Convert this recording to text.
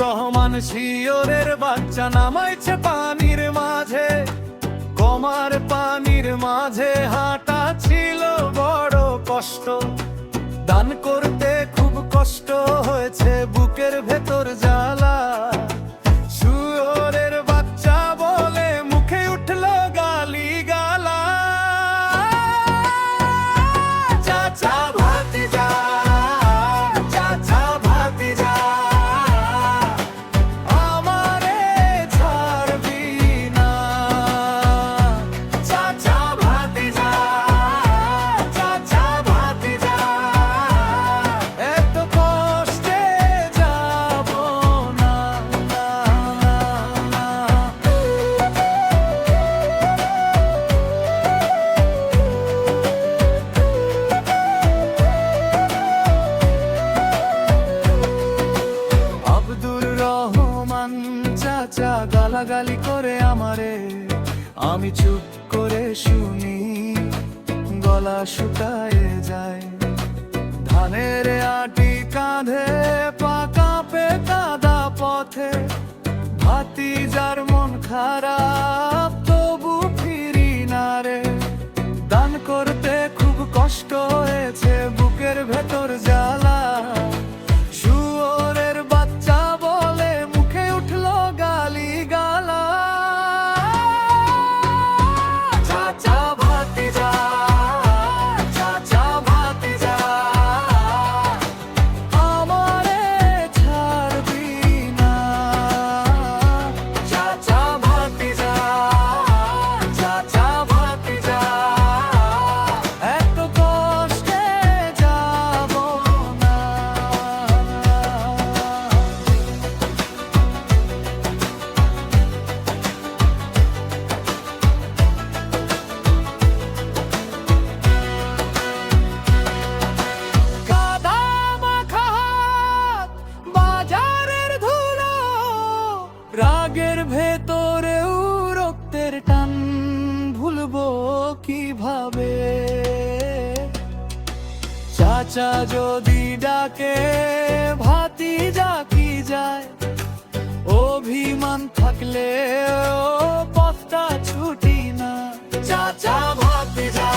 রহমান শিওরের বাচ্চা নামাইছে পানির মাঝে। কমার পানির মাঝে হাঁটা ছিল বড় কষ্ট, দান করতে খুব কষ্ট হয়েছে, বুকের ভেতর জ্বালা। শিওরের বাচ্চা বলে মুখে উঠল গালি গালা। চাচা ভাতিজা, চাচা ভাতিজা, আমারে ছাড়বি না। চাচা ভাতিজা, চাচা ভাতিজা, এত কষ্টে যাব না। আব্দুর রহমান চাচা গালাগালি করে আমারে, আমি চুপ করে শুনি, গলা শুকায়ে যায়। ধানের আটি কাঁধে পা কাঁপে কাদা পথে, ভাতিজার মন খারাপ তবু ফিরি না রে। দান করতে খুব কষ্ট হয়েছে, বুকের ভেতর জ্বালা। শুয়োরের বাচ্চা বলে মুখে উঠল গালি গালা। চাচা ভাতিজা, চাচা ভাতিজা, আমারে ছাড়বি না। চাচা ভাতিজা, চাচা ভাতিজা, এত কষ্টে যাব না। কাদা মাখা হাত, বাজারের ধুলো, রাগের ভেতরেও রক্তের টান, ভুলবো কিভাবে। চাচা যদি ডাকে ভাতিজা কি যায়, অভিমান থাকলে ও পথটা ছুটি না। চাচা ভাতিজা।